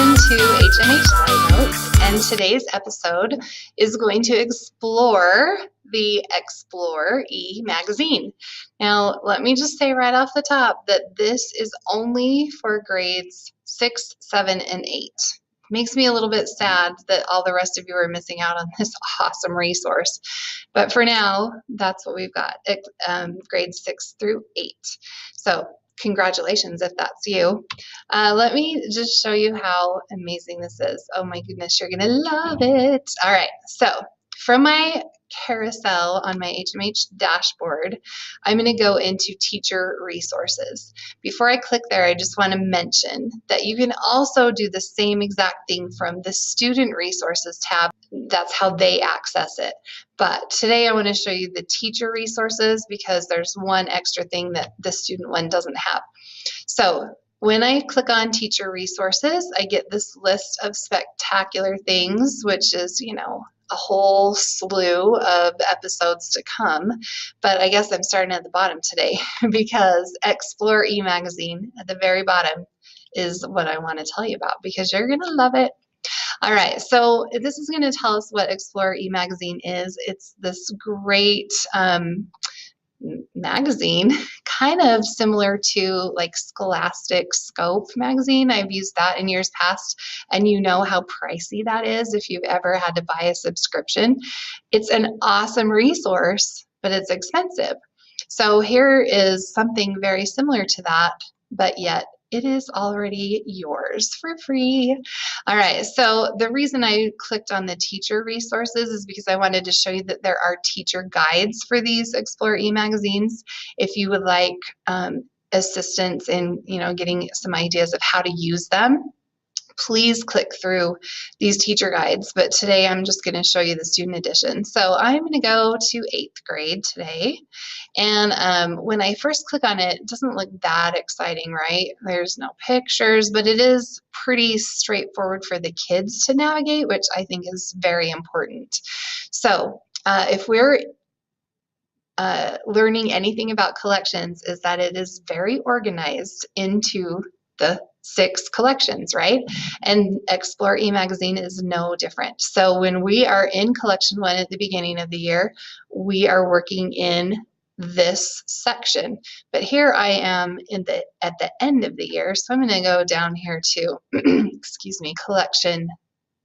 welcome to HMH Side Notes, and today's episode is going to explore the Xplor eMagazine. Now, let me just say right off the top that this is only for grades 6, 7, and 8. Makes me a little bit sad that all the rest of you are missing out on this awesome resource. But for now, that's what we've got, grades 6 through 8. So congratulations if that's you. Let me just show you how amazing this is. Oh my goodness, you're gonna love it. All right, so from my carousel on my HMH dashboard, I'm going to go into teacher resources. Before I click there, I just want to mention that you can also do the same exact thing from the student resources tab. That's how they access it. But today I want to show you the teacher resources because there's one extra thing that the student one doesn't have. So when I click on teacher resources, I get this list of spectacular things, which is, a whole slew of episodes to come, but I guess I'm starting at the bottom today because Xplor eMagazine at the very bottom is what I want to tell you about because you're going to love it. All right, so this is going to tell us what Xplor eMagazine is. It's this great magazine, kind of similar to like Scholastic Scope magazine. I've used that in years past, and you know how pricey that is if you've ever had to buy a subscription. It's an awesome resource, but it's expensive. So here is something very similar to that, but yet it is already yours for free. All right, so the reason I clicked on the teacher resources is because I wanted to show you that there are teacher guides for these Xplor eMagazines. If you would like assistance in getting some ideas of how to use them, please click through these teacher guides, but today I'm just going to show you the student edition. So I'm going to go to 8th grade today, and when I first click on it, it doesn't look that exciting, right? There's no pictures, but it is pretty straightforward for the kids to navigate, which I think is very important. So if we're learning anything about collections, is that it is very organized into the 6 collections, right? And Xplor eMagazine is no different. So when we are in collection 1 at the beginning of the year, we are working in this section. But here I am at the end of the year, so I'm going to go down here to excuse me, collection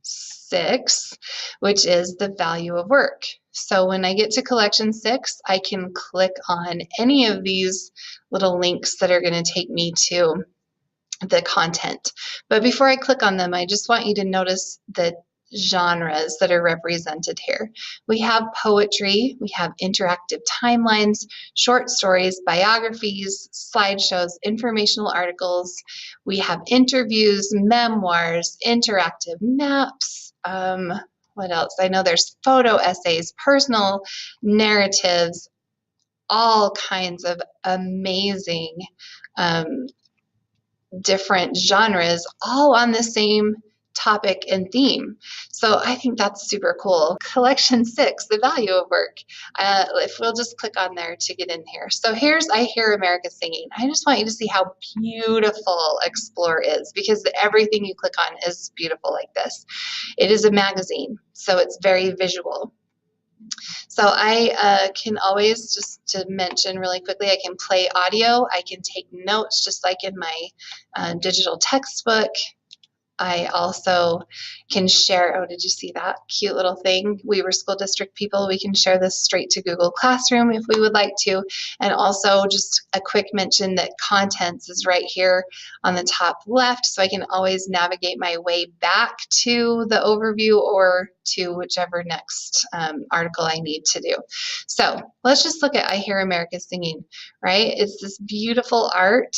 6, which is the value of work. So when I get to collection 6, I can click on any of these little links that are going to take me to the content. But before I click on them, I just want you to notice the genres that are represented here. We have poetry, we have interactive timelines, short stories, biographies, slideshows, informational articles, we have interviews, memoirs, interactive maps, what else? I know there's photo essays, personal narratives, all kinds of amazing different genres, all on the same topic and theme. So I think that's super cool. Collection 6, the value of work. If we'll just click on there to get in here. So here's I Hear America Singing. I just want you to see how beautiful Xplor is because everything you click on is beautiful like this. It is a magazine, so it's very visual. So I can always, just to mention really quickly, I can play audio. I can take notes just like in my digital textbook. I also can share, oh, did you see that cute little thing? We were school district people. We can share this straight to Google Classroom if we would like to. And also just a quick mention that contents is right here on the top left. So I can always navigate my way back to the overview or to whichever next article I need to do. So let's just look at I Hear America Singing, right? It's this beautiful art.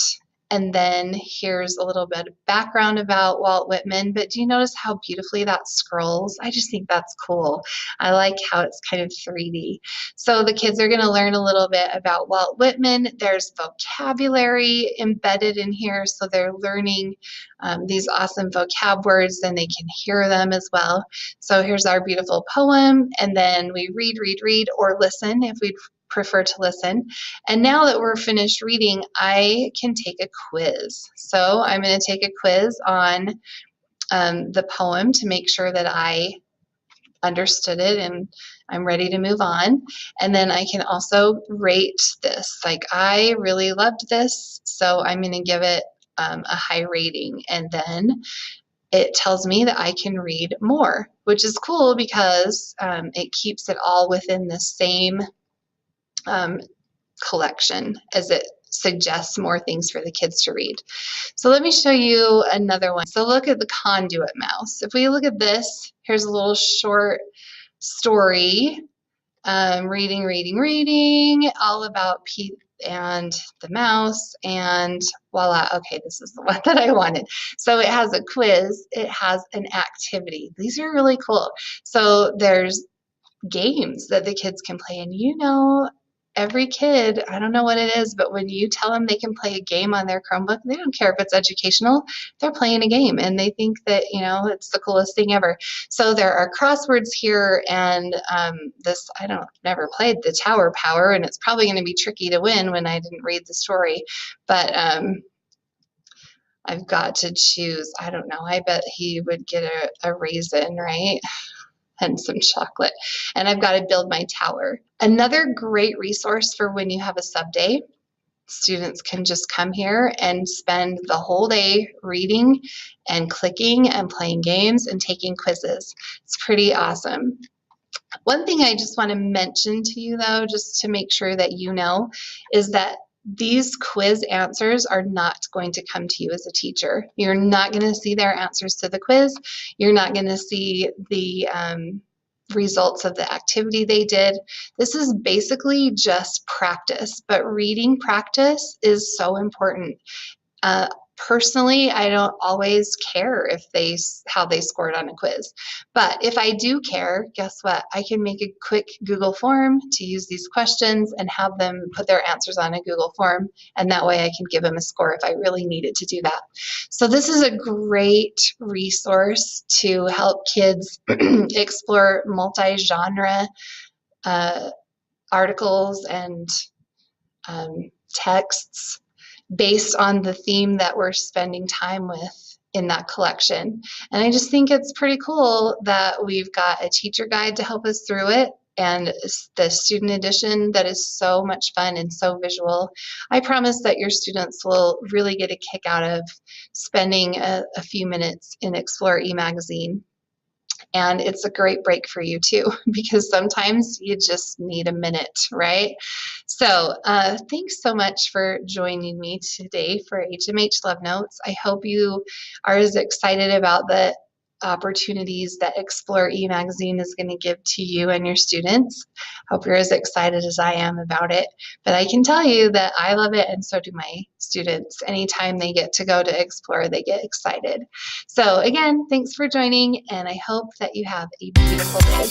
And then here's a little bit of background about Walt Whitman, but do you notice how beautifully that scrolls? I just think that's cool. I like how it's kind of 3D. So the kids are going to learn a little bit about Walt Whitman. There's vocabulary embedded in here, so they're learning these awesome vocab words, and they can hear them as well. So here's our beautiful poem, and then we read, or listen if we'd prefer to listen. And now that we're finished reading, I can take a quiz. So I'm going to take a quiz on the poem to make sure that I understood it and I'm ready to move on. And then I can also rate this. Like, I really loved this, so I'm going to give it a high rating. And then it tells me that I can read more, which is cool because it keeps it all within the same collection as it suggests more things for the kids to read. So let me show you another one. So look at the conduit mouse. If we look at this, here's a little short story, reading, all about Pete and the mouse, and voila. Okay, this is the one that I wanted. So it has a quiz, it has an activity. These are really cool. So there's games that the kids can play, and every kid, I don't know what it is, but when you tell them they can play a game on their Chromebook, they don't care if it's educational, they're playing a game and they think that, it's the coolest thing ever. So there are crosswords here, and this, never played the Tower Power, and it's probably going to be tricky to win when I didn't read the story, but I've got to choose, I don't know, I bet he would get a raisin, right? And some chocolate. And I've got to build my tower. Another great resource for when you have a sub day, students can just come here and spend the whole day reading and clicking and playing games and taking quizzes. It's pretty awesome. One thing I just want to mention to you, though, just to make sure that you know, is that these quiz answers are not going to come to you as a teacher. You're not going to see their answers to the quiz. You're not going to see the results of the activity they did. This is basically just practice, but reading practice is so important. Personally, I don't always care how they scored on a quiz. But if I do care, guess what? I can make a quick Google form to use these questions and have them put their answers on a Google form. And that way I can give them a score if I really needed to do that. So this is a great resource to help kids explore multi-genre articles and texts based on the theme that we're spending time with in that collection. And I just think it's pretty cool that we've got a teacher guide to help us through it, and the student edition that is so much fun and so visual. I promise that your students will really get a kick out of spending a few minutes in Xplor eMagazine. And it's a great break for you too, because sometimes you just need a minute, right? So thanks so much for joining me today for HMH Love Notes. I hope you are as excited about the opportunities that Xplor eMagazine is going to give to you and your students. Hope you're as excited as I am about it. But I can tell you that I love it, and so do my students. Anytime they get to go to Xplor, they get excited. So again, thanks for joining, and I hope that you have a beautiful day.